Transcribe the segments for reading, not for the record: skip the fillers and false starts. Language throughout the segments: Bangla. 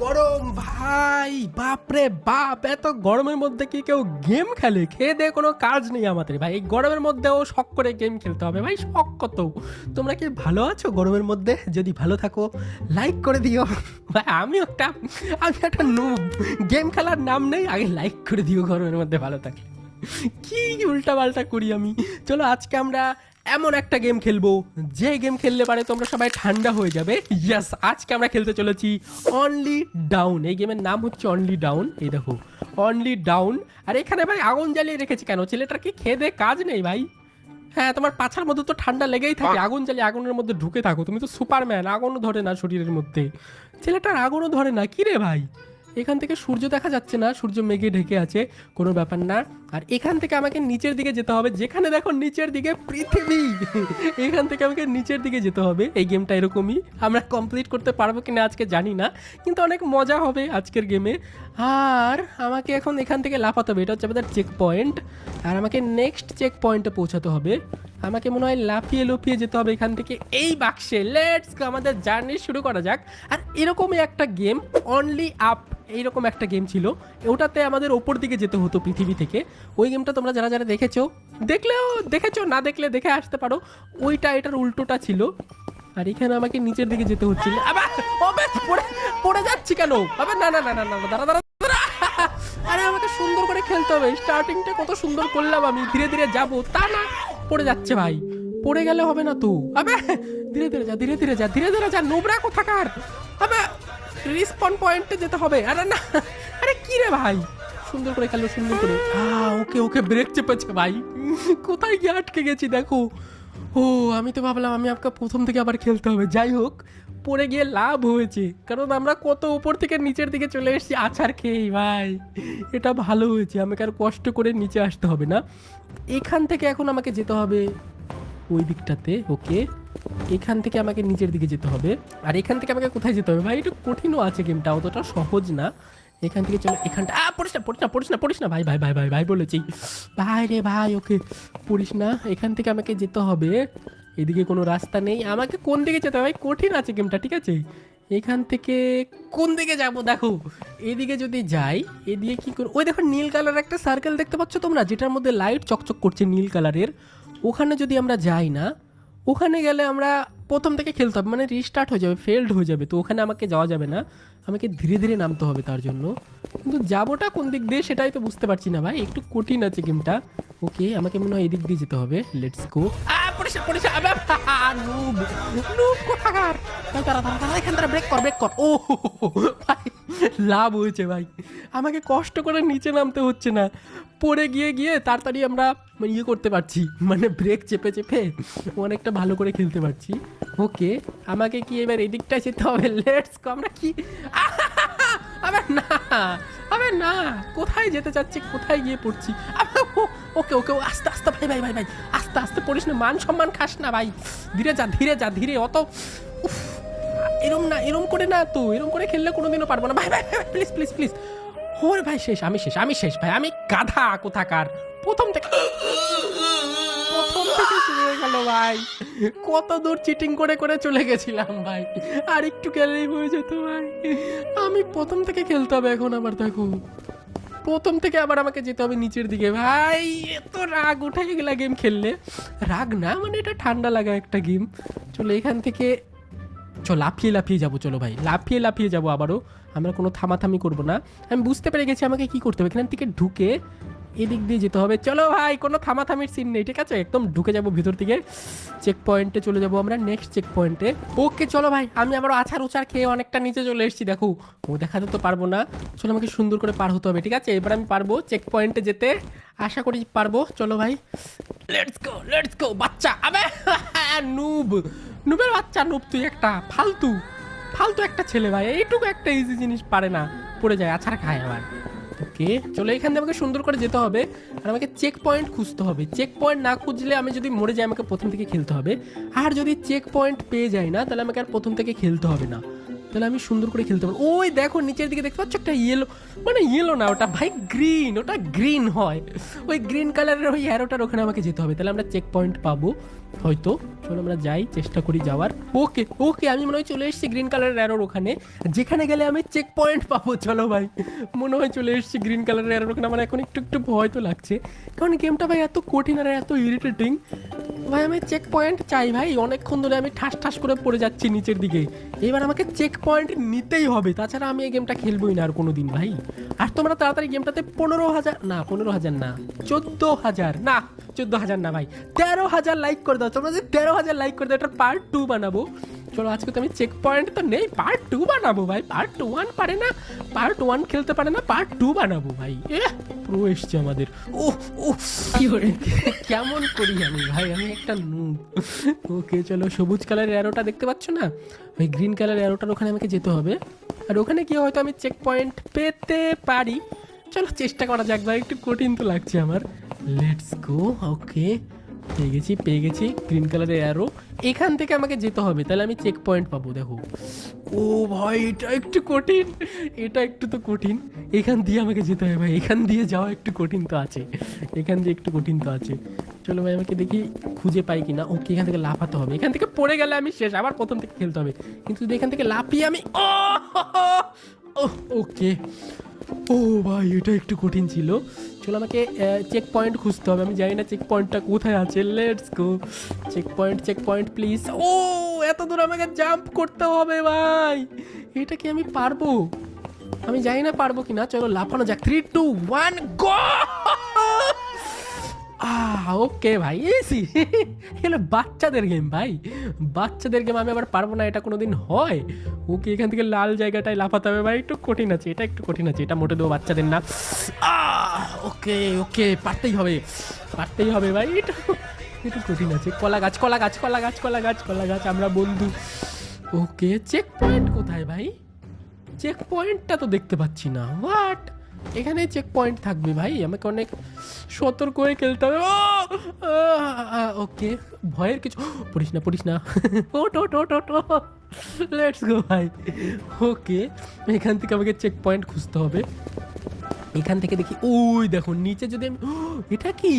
গরম ভাই, বাপরে বাপ! এত গরমের মধ্যে কি কেউ গেম খেলে? খেয়ে দিয়ে কোনো কাজ নেই আমাদের ভাই। এই গরমের মধ্যেও শখ করে গেম খেলতে হবে ভাই, শখ কত! তোমরা কি ভালো আছো গরমের মধ্যে? যদি ভালো থাকো লাইক করে দিও ভাই। আমি একটা নুব, গেম খেলার নাম নেই, আগে লাইক করে দিও গরমের মধ্যে ভালো থাকে। কি উল্টা পাল্টা করি আমি। চলো আজকে আমরা এমন একটা গেম খেলবো যে গেম খেললে পারে তোমরা সবাই ঠান্ডা হয়ে যাবে। ইয়াস, আজকে আমরা খেলতে চলেছি অনলি ডাউন। এই গেমের নাম হচ্ছে অনলি ডাউন। এই দেখো অনলি ডাউন। আর এখানে ভাই আগুন জ্বালিয়ে রেখেছি কেন? ছেলেটার কি খেয়ে দে কাজ নেই ভাই? হ্যাঁ, তোমার পাছার মধ্যে তো ঠান্ডা লেগেই থাকে, আগুন জ্বালিয়ে আগুনের মধ্যে ঢুকে থাকো। তুমি তো সুপারম্যান, আগুনও ধরে না শরীরের মধ্যে। ছেলেটার আগুনও ধরে না, কি রে ভাই? এখান থেকে সূর্য দেখা যাচ্ছে না, সূর্য মেঘে ঢেকে আছে, কোনো ব্যাপার না। আর এখান থেকে আমাকে নিচের দিকে যেতে হবে, যেখানে দেখো নিচের দিকে পৃথিবী। এখান থেকে আমাকে নিচের দিকে যেতে হবে। এই গেমটা এরকমই, আমরা কমপ্লিট করতে পারবো কিনা আজকে জানি না, কিন্তু অনেক মজা হবে আজকের গেমে। আর আমাকে এখন এখান থেকে লাফাতে হবে, এটা হচ্ছে আমাদের চেক পয়েন্ট। আর আমাকে নেক্সট চেক পয়েন্টে পৌঁছাতে হবে। আমাকে মনে হয় লাফিয়ে লাফিয়ে যেতে হবে এখান থেকে এই বাক্সে। লেটস গো, আমাদের জার্নি শুরু করা যাক। আর এরকমই একটা গেম, অনলি আপ, এইরকম একটা গেম ছিল। ওটাতে আমাদের ওপর দিকে যেতে হতো পৃথিবী থেকে। ওই গেমটা তোমরা যারা যারা দেখেছো, না দেখলে দেখে আসতে পারো। ওইটা এটার উল্টোটা ছিল। আর এখানে আমাকে নিচের দিকে যেতে হচ্ছিল। আবার পড়ে যাচ্ছি কেন? আবার না না না না না, দাঁড়া দাঁড়া দাঁড়া। আরে আমাকে সুন্দর করে খেলতে হবে। স্টার্টিংটা কত সুন্দর করলাম আমি, ধীরে ধীরে যাবো, তা না পড়ে যাচ্ছে ভাই। পড়ে গেলে হবে না তো। আবে ধীরে ধীরে যা, ধীরে ধীরে যা, ধীরে ধীরে যা, নোবরা কোথাকার। আবে রিসপন পয়েন্টে যেতে হবে। আরে না, আরে কি রে ভাই? সুন্দর করে খেলো, সুন্দর করে। ওকে ওকে, ব্রেক চেপেছে ভাই। কোথায় গিয়ে আটকে গেছি দেখো। ও, আমি তো ভাবলাম আমি আপনাকে প্রথম থেকে আবার খেলতে হবে। যাই হোক, পড়ে গিয়ে লাভ হয়েছে, কারণ আমরা কত উপর থেকে নিচের দিকে চলে এসেছি আছাড় খেয়েই ভাই। এটা ভালো হয়েছে, আমাকে আর কষ্ট করে নিচে আসতে হবে না। এখান থেকে এখন আমাকে যেতে হবে ওই দিকটাতে। ওকে, এখান থেকে আমাকে নিচের দিকে যেতে হবে। আর এখান থেকে আমাকে কোথায় যেতে হবে ভাই? একটু কঠিনও আছে গেমটা, অতটা সহজ না। এখান থেকে চলো, এখানটা পড়িস না ভাই, ভাই ভাই ভাই ভাই বলেছি ভাই রে ভাই। ওকে, পড়িস না। এখান থেকে আমাকে যেতে হবে, এদিকে কোনো রাস্তা নেই। আমাকে কোন দিকে যেতে হবে ভাই? কঠিন আছে গেমটা, ঠিক আছে। এখান থেকে কোন দিকে যাব দেখো। এদিকে যদি যাই, এদিকে কি করে? ওই দেখো নীল কালার একটা সার্কেল দেখতে পাচ্ছ তোমরা, যেটার মধ্যে লাইট চকচক করছে নীল কালারের। ওখানে যদি আমরা যাই না, ওখানে গেলে আমরা প্রথম থেকে খেলতে হবে, মানে রিস্টার্ট হয়ে যাবে, ফেলড হয়ে যাবে। তো ওখানে আমাকে যাওয়া যাবে না, আমাকে ধীরে ধীরে নামতে হবে তার জন্য। কিন্তু যাবোটা কোন দিক দিয়ে সেটাই তো বুঝতে পারছি না ভাই, একটু কঠিন আছে গেমটা। ওকে, আমাকে মনে হয় এদিক দিয়ে যেতে হবে। Let's go. কোথাকার ভাই? দাঁড়া দাঁড়া দাঁড়া, এখান থেকে ব্রেক কর। ও ভাই, লাভ হয়েছে ভাই। আমাকে কষ্ট করে নিচে নামতে হচ্ছে না, পড়ে গিয়ে গিয়ে তাড়াতাড়ি আমরা ইয়ে করতে পারছি, মানে ব্রেক চেপে চেপে অনেকটা ভালো করে খেলতে পারছি। ওকে, আমাকে কি এবার এদিকটা যেতে হবে? Let's go. আমরা কি আবে না, আবে না, কোথায় যেতে চাচ্ছি, কোথায় গিয়ে পড়ছি? ওকে ওকে, আস্তে আস্তে ভাই ভাই ভাই ভাই, আস্তে আস্তে পড়িস না, মান সম্মান খাস না ভাই। ধীরে যা, ধীরে যা, ধীরে। অত উফ, এরম না, এরম করে না তো, এরম করে খেললে কোনোদিনও পারবো না ভাই। ভাই প্লিজ প্লিজ প্লিজ। ওরে ভাই, শেষ, আমি শেষ ভাই, আমি গাধা কোথাকার। প্রথম থেকে শুরু হয়ে গেল ভাই। কত দূর চিটিং করে করে চলে গেছিলাম ভাই, আর একটু খেলেই হয়ে যেত ভাই। আমি প্রথম থেকে খেলতে হবে এখন আবার, দেখো প্রথম থেকে আবার আমাকে যেতে হবে নিচের দিকে ভাই। এত রাগ উঠে গেলা গেম খেললে। রাগ না, মানে এটা ঠান্ডা লাগা একটা গেম। চলো এখান থেকে, চল লাফিয়ে লাফিয়ে যাবো। চলো ভাই, লাফিয়ে লাফিয়ে যাবো আবারও, আমরা কোনো থামাথামি করবো না। আমি বুঝতে পেরে গেছি আমাকে কি করতে হবে। এখান থেকে ঢুকে এদিক দিয়ে যেতে হবে। চলো ভাই, কোনো থামাথামির সিন নেই, ঠিক আছে, একদম ঢুকে যাবো ভিতর থেকে। চেক পয়েন্টে চলে যাবো আমরা, নেক্সট চেক পয়েন্টে। ওকে চলো ভাই, আমি আবারও আছাড় উচার খেয়ে অনেকটা নিচে চলে এসেছি। দেখো ও দেখাতে তো পারবো না, চলো আমাকে সুন্দর করে পার হতে হবে, ঠিক আছে। এবার আমি পারবো চেক পয়েন্টে যেতে, আশা করি পারবো। চলো ভাই, লেটস গো বাচ্চা। আবে নুব, নুবের বাচ্চা, নুব তুই একটা ফালতু ফালতু একটা ছেলে ভাই। এইটুকু একটা ইজি জিনিস পারে না, পড়ে যায়, আছাড় খায় আবার। ওকে চলো, এখান থেকে আমাকে সুন্দর করে যেতে হবে। আর আমাকে চেক পয়েন্ট খুঁজতে হবে। চেক পয়েন্ট না খুঁজলে আমি যদি মরে যাই, আমাকে প্রথম থেকে খেলতে হবে। আর যদি চেক পয়েন্ট পেয়ে যাই না, তাহলে আমাকে আর প্রথম থেকে খেলতে হবে না। তাহলে আমি সুন্দর করে খেলতে পারবো। ওই দেখো নিচের দিকে দেখতে পাচ্ছ একটা ইয়েলো, মানে ইয়েলো না ওটা ভাই গ্রিন, ওটা গ্রিন হয়, ওই গ্রিন কালারের ওই অ্যারোটার ওখানে আমাকে যেতে হবে, তাহলে আমরা চেক পয়েন্ট পাবো হয়তো। চলো আমরা যাই, চেষ্টা করি যাওয়ার। ওকে ওকে, আমি মনে হয় চলে এসেছি গ্রিন কালারের অ্যারোর ওখানে, যেখানে গেলে আমি চেক পয়েন্ট পাবো। চলো ভাই, মনে হয় চলে এসেছি গ্রিন কালারের অ্যারোর ওখানে। আমার এখন একটু একটু ভয় তো লাগছে, কারণ গেমটা ভাই এত কঠিন আর এত ইরিটেটিং। ভাই আমি চেক পয়েন্ট চাই ভাই, অনেকক্ষণ ধরে আমি ঠাস ঠাস করে পড়ে যাচ্ছি নিচের দিকে। এবার আমাকে চেক পয়েন্ট নিতেই হবে, তাছাড়া আমি এই গেমটা খেলবোই না আর কোনো দিন ভাই। আর তোমরা তাড়াতাড়ি গেমটাতে 15,000 না, 15,000 না, 14,000 না, 14,000 না ভাই, 13,000 লাইক করে দাও। তোমরা যে 13,000 লাইক করে দাও, এটা পার্ট 2 বানাবো। চলো আজকে তো আমি চেক পয়েন্ট তো নেই, পার্ট 2 বানাবো ভাই। পার্ট 1 পারে না, পার্ট 1 খেলতে পারে না, পার্ট 2 বানাবো ভাই। প্রো এসছে আমাদের। ও ও কি করে কেমন করি আমি ভাই, আমি একটা নুব। ওকে চলো, সবুজ কালারের অ্যারোটা দেখতে পাচ্ছ না, ওই গ্রিন কালার অ্যারোটার ওখানে আমাকে যেতে হবে। আর ওখানে গিয়ে হয়তো আমি চেক পয়েন্ট পেতে পারি। চলো চেষ্টা করা যাক ভাই, একটু কঠিন তো লাগছে আমার। Let's go. ওকে পেয়ে গেছি গ্রিন কালারের অ্যারো। এখান থেকে আমাকে যেতে হবে, তাহলে আমি চেক পয়েন্ট পাবো। দেখো ও ভাই, এটা একটু কঠিন, এটা একটু তো কঠিন। এখান দিয়ে আমাকে যেতে হবে ভাই, এখান দিয়ে যাওয়া একটু কঠিন তো আছে, এখান দিয়ে একটু কঠিন তো আছে। চলো ভাই, আমাকে দেখি খুঁজে পাই কিনা। ওকে, এখান থেকে লাফাতে হবে, এখান থেকে পড়ে গেলে আমি শেষ, আবার প্রথম থেকে খেলতে হবে। কিন্তু যদি এখান থেকে লাফিয়ে আমি ওকে। ও ভাই, এটা একটু কঠিন ছিল। চলো আমাকে চেক পয়েন্ট খুঁজতে হবে, আমি জানি না চেক পয়েন্টটা কোথায় আছে। Let's go, checkpoint please. ও এত দূর আমাকে জাম্প করতে হবে ভাই, এটা কি আমি পারবো? আমি জানি না পারবো কিনা। চলো লাফানো যাক, 3, 2, 1 গো। ওকে ভাই, এসি এগুলো বাচ্চাদের গেম ভাই, বাচ্চাদের গেম। আমি আবার পারবো না, এটা কোনোদিন হয়? ওকে, এখান থেকে লাল জায়গাটায় লাফাতে হবে ভাই, একটু কঠিন আছে, এটা একটু কঠিন আছে, এটা মোটে দেবো বাচ্চাদের না। ওকে ওকে, পারতেই হবে, পারতেই হবে ভাই, এটা একটু কঠিন আছে। কলা গাছ, কলা গাছ, কলা গাছ, কলা গাছ, কলা গাছ, আমরা বন্ধু। ওকে, চেক পয়েন্ট কোথায় ভাই? চেক পয়েন্টটা তো দেখতে পাচ্ছি না। হোয়াট, এখানে চেক পয়েন্ট থাকবে ভাই? আমাকে অনেক সতর্ক হয়ে খেলতে হবে। ওকে, ভয়ের কিছু, পড়িস না পড়িস না। লেটস গো ভাই। ওকে, এখান থেকে আমাকে চেক পয়েন্ট খুঁজতে হবে। এখান থেকে দেখি, ওই দেখো নিচে যদি আমি, এটা কি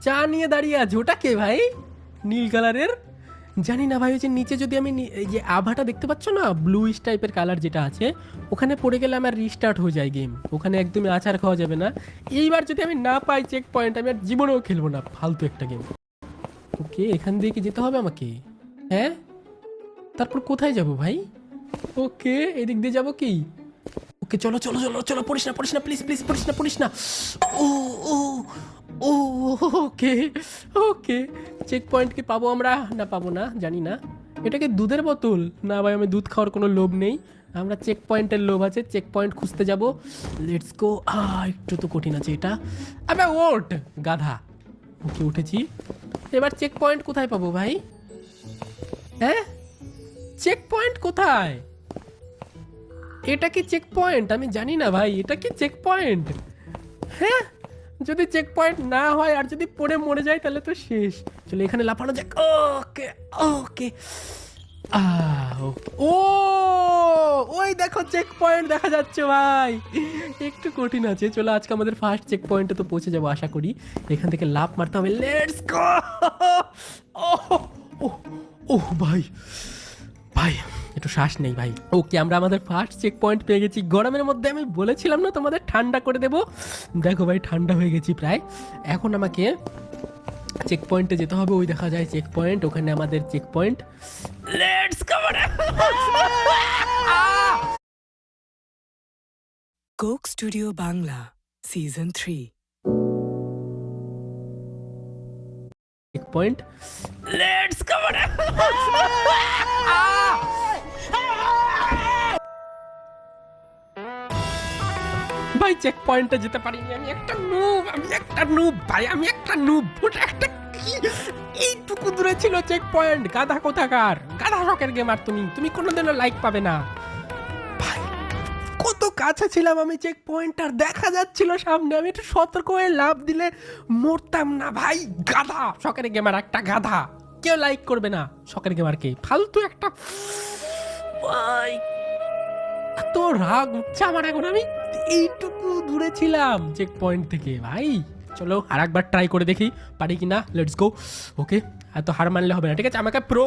চা নিয়ে দাঁড়িয়ে আছে, ওটা কে ভাই? নীল কালারের, জানি না ভাই। ওই যে নিচে যদি আমি এই যে আভাটা দেখতে পাচ্ছ না, ব্লুইশ টাইপের কালার যেটা আছে, ওখানে পড়ে গেলে আমার রিস্টার্ট হয়ে যায় গেম, ওখানে একদমই আচার খাওয়া যাবে না। এইবার যদি আমি না পাই চেক পয়েন্ট, আমি আর জীবনেও খেলবো না, ফালতু একটা গেম। ওকে, এখান দিয়ে কি যেতে হবে আমাকে? হ্যাঁ, তারপর কোথায় যাব ভাই? ওকে, এদিক দিয়ে যাবো কি? ওকে চলো চলো চলো চলো, পড়িস না পড়িস না প্লিজ প্লিজ, পড়িস না পড়িস না। ও ও ও ওকে ওকে, চেক পয়েন্ট কি পাবো আমরা? না পাবো না, জানি না। এটা কি দুধের বোতল? না ভাই, আমি দুধ খাওয়ার কোনো লোভ নেই, আমরা চেক পয়েন্টের লোভ আছে। চেক পয়েন্ট খুঁজতে যাব, লেটস গো। একটু তো কঠিন আছে এটা। আবে ওঠ গাধা। ওকে, উঠেছি। এবার চেক পয়েন্ট কোথায় পাবো ভাই? হ্যাঁ, চেক পয়েন্ট কোথায়? এটা কি চেক পয়েন্ট? আমি জানি না ভাই, এটা কি চেক পয়েন্ট? হ্যাঁ, যদি চেক পয়েন্ট না হয় আর যদি পড়ে মরে যায় তাহলে তো শেষ। চলো এখানে লাফানো যাক। ওকে ওকে ওকে। ও ওই দেখো চেক পয়েন্ট দেখা যাচ্ছে ভাই, একটু কঠিন আছে। চলো আজকে আমাদের ফার্স্ট চেক পয়েন্টে তো পৌঁছে যাবো আশা করি। এখান থেকে লাফ মারতে হবে, লেটস গো। ও ভাই ভাই, একটু শ্বাস নেই ভাই। ওকে, আমরা আমাদের ফার্স্ট চেক পয়েন্ট পেয়ে গেছি। গরমের মধ্যে আমি বলেছিলাম না তোমাদের ঠান্ডা করে দেবো, দেখো ভাই ঠান্ডা হয়ে গেছি প্রায়। এখন আমাকে চেক পয়েন্টে যেতে হবে, ওই দেখা যায় চেক পয়েন্ট, ওখানে আমাদের check point. Let's go. Coke Studio Bangla season 3 check point, let's go. ভাই চেক পয়েন্টে যেতে পারিনি, আমি একটা নুব, আমি একটা নুব ভাই, আমি একটা নুব। ওটা একটা কি, এইটুকু দূরে ছিল চেক পয়েন্ট। গাধা কোথাকার, গাধা শখের গেমার তুমি, তুমি কোনোদিনও লাইক পাবে না ভাই। কত কাছে ছিলাম আমি চেক পয়েন্টার, দেখা যাচ্ছিল সামনে, আমি একটু সতর্ক হয়ে লাভ দিলে মরতাম না ভাই। গাধা শখের গেমার, একটা গাধা, কেউ লাইক করবে না শখের গেমারকে, ফালতু একটা। ভাই এত রাগ উঠছে আমার এখন, আমি এইটুকু দূরে ছিলাম চেক পয়েন্ট থেকে ভাই। চলো আর একবার ট্রাই করে দেখি পারি কি না, লেটস গো। ওকে, এত হার মানলে হবে না, ঠিক আছে, আমাকে প্রো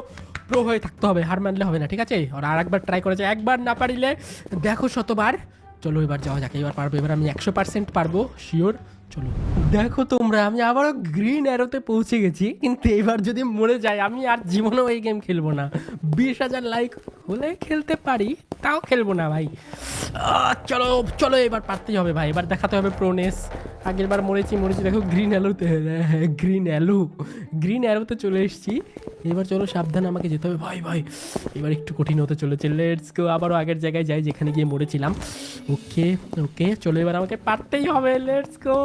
প্রো হয়ে থাকতে হবে, হার মানলে হবে না, ঠিক আছে। আর আরেকবার ট্রাই করে যায়, একবার না পারিলে দেখো শতবার। চলো এবার যাওয়া যাক, এবার পারবো, এবার আমি 100% পারবো শিওর। চলো দেখো তোমরা, আমি আবারও গ্রিন অ্যারোতে পৌঁছে গেছি, কিন্তু এবার যদি মরে যাই আমি আর জীবনেও এই গেম খেলবো না। 20,000 লাইক হলে খেলতে পারি, তাও খেলবো না ভাই। চলো চলো এবার পারতেই হবে ভাই, এবার দেখাতে হবে প্রোনেস। আগের বার মরেছি দেখো গ্রিন অ্যালোতে, গ্রিন অ্যারোতে চলে এসেছি। এবার চলো সাবধানে আমাকে যেতে হবে ভাই ভাই। এবার একটু কঠিন হতে চলেছে, লেটস গো। আবারও আগের জায়গায় যাই যেখানে গিয়ে মরেছিলাম। ওকে ওকে চলো এবার আমাকে পারতেই হবে, লেটস গো।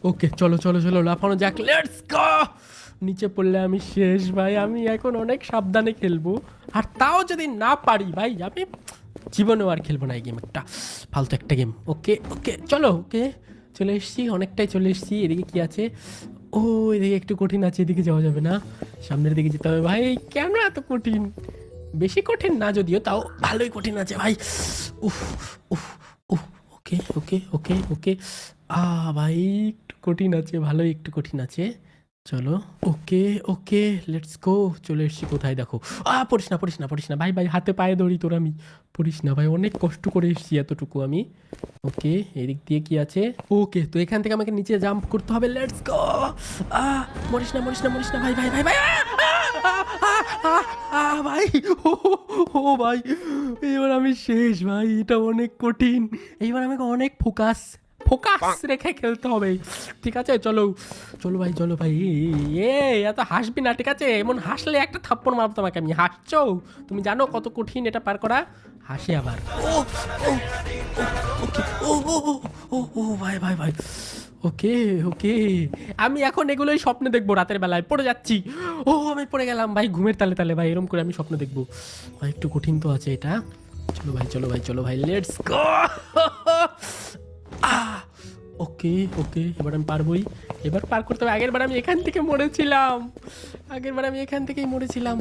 ওকে চলো চলো চলো লাফানো যাক, লেটস গো। নিচে পড়লে আমি শেষ ভাই, আমি এখন অনেক সাবধানে খেলবো। আর তাও যদি না পারি ভাই, আমি জীবনেও আর খেলবো না এই গেম, একটা ফালতু একটা গেম। ওকে ওকে চলো, ওকে চলে এসেছি, অনেকটাই চলে এসেছি। এদিকে কি আছে? ও এদিকে একটু কঠিন আছে, এদিকে যাওয়া যাবে না, সামনের দিকে যেতে হবে ভাই। কেন এত কঠিন? বেশি কঠিন না যদিও, তাও ভালোই কঠিন আছে ভাই। উফ উফ উফ ওকে ওকে ওকে ওকে ভাই একটু কঠিন আছে, ভালোই একটু কঠিন আছে। চলো ওকে ওকে লেটস গো। চলে এসেছি কোথায় দেখো। পড়িস না পড়িস না পড়িস না ভাই ভাই, হাতে পায়ে দড়ি তোর, আমি পড়িস না ভাই, অনেক কষ্ট করে এসেছি এতটুকু আমি। ওকে এদিক দিয়ে কি আছে? ওকে তো এখান থেকে আমাকে নিচে জাম্প করতে হবে, লেটস গো। মরিস না মরিস না মরিস না ভাই ভাই ভাই ভাই। ভাই ও ভাই, এবার আমি শেষ ভাই, এটা অনেক কঠিন। এইবার আমাকে অনেক ফোকাস রেখে খেলতে হবে, ঠিক আছে। চলো চলো ভাই চলো ভাই। এত হাসবি না, ঠিক আছে, এমন হাসলে একটা থাপ্পড় মারবো তোমাকে আমি। হাসছো? তুমি জানো কত কঠিন এটা পার করা? হাসে আবার। ও ভাই ভাই ভাই। ওকে ওকে আমি এখন এগুলোই স্বপ্নে দেখবো, রাতের বেলায় পড়ে যাচ্ছি। আমি পড়ে গেলাম ভাই, ঘুমের তালে তালে ভাই, এরকম করে আমি স্বপ্ন দেখবো ভাই। একটু কঠিন তো আছে এটা। চলো ভাই চলো ভাই চলো ভাই, লেটস গো। ওকে ওকে এবার আমি পারবোই, এবার পার করতে হবে। আগের বার আমি এখান থেকে মরেছিলাম,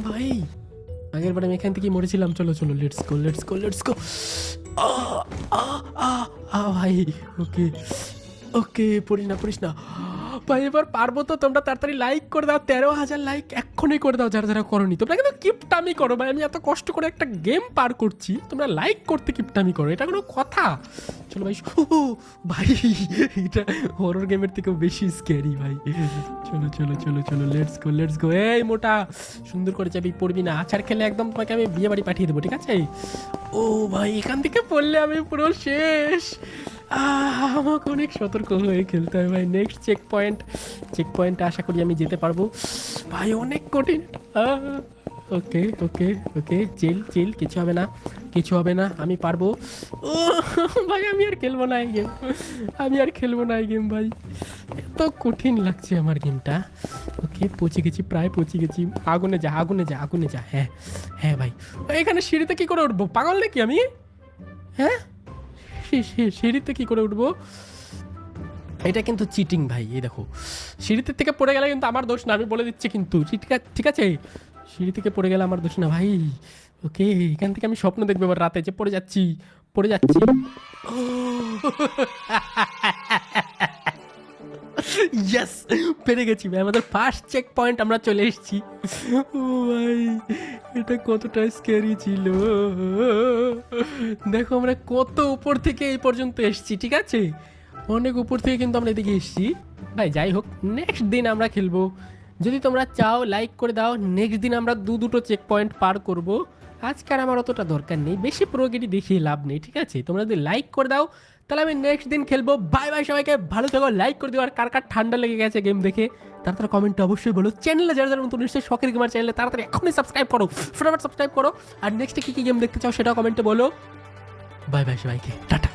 ভাই, আগের বার আমি এখান থেকেই মরেছিলাম। চলো চলো let's go let's go let's go. ভাই ওকে ওকে পড়িস না ভাই, এবার পারবো তো। তোমরা তাড়াতাড়ি লাইক করে দাও, 13,000 লাইক এক্ষুনি করে দাও যারা যারা করোনি। তোমরা কিন্তু কিপটামি করো ভাই, আমি এত কষ্ট করে একটা গেম পার করছি, তোমরা লাইক করতে কিপটামি করো, এটা কোনো কথা? চলো ভাই ভাই, এটা হরর গেমের থেকেও বেশি স্ক্যারি ভাই। চলো চলো চলো চলো লেটস গো। এই মোটা সুন্দর করে যাবি, পড়বি না, আছাড় খেলে একদম তোমাকে আমি বিয়ে বাড়ি পাঠিয়ে দেবো, ঠিক আছে। ভাই এখান থেকে পড়লে আমি পুরো শেষ। আমাকে অনেক সতর্ক হয়ে খেলতে হবে ভাই। নেক্সট চেক পয়েন্ট আশা করি আমি যেতে পারবো ভাই, অনেক কঠিন। ওকে ওকে ওকে চিল কিছু হবে না আমি পারবো। ভাই আমি আর খেলবো না এই গেম, ভাই এত কঠিন লাগছে আমার গেমটা। ওকে প্রায় পৌঁছে গেছি। আগুনে যা। হ্যাঁ ভাই, এখানে সিঁড়িতে কি করে উঠবো? পাগল নাকি আমি? হ্যাঁ সিঁড়িতে কি করে উঠবো? এটা কিন্তু চিটিং ভাই। এই দেখো সিঁড়িতে থেকে পড়ে গেলে কিন্তু আমার দোষ না, আমি বলে দিচ্ছি কিন্তু, ঠিক আছে। সিঁড়ি থেকে পড়ে গেলে আমার দোষ না ভাই। ওকে এখান থেকে আমি স্বপ্ন দেখবো এবার রাতে যে পড়ে যাচ্ছি। ইয়েস পেরে গেছি ভাই, আমাদের ফার্স্ট চেক পয়েন্ট আমরা চলে এসেছি। ভাই এটা কতটা স্ক্যারি ছিল। দেখো আমরা কত উপর থেকে এই পর্যন্ত এসেছি, ঠিক আছে, অনেক উপর থেকে কিন্তু আমরা এদিকে এসেছি ভাই। যাই হোক নেক্সট দিন আমরা খেলবো, যদি তোমরা চাও লাইক করে দাও। নেক্সট দিন আমরা দুটো চেক পয়েন্ট পার করব। আজকে আর আমার অতটা দরকার নেই, বেশি প্রোগেটি দেখিয়ে লাভ নেই, ঠিক আছে। তোমরা যদি লাইক করে দাও তাহলে আমি নেক্সট দিন খেলবো। বাই বাই সবাইকে, ভালো থেকো, লাইক করে দিও। আর কার ঠান্ডা লেগে গেছে গেম দেখে তাড়াতাড়ি কমেন্টে অবশ্যই বলো। চ্যানেলে যারা নতুন নিশ্চয়ই শখের গেমার চ্যানেলে তাড়াতাড়ি এখনই সাবস্ক্রাইব করো, ফটাফট সাবস্ক্রাইব করো। আর নেক্সটে কী গেম দেখতে চাও সেটাও কমেন্টে বলো। বাই বাই সবাইকে, টাটা।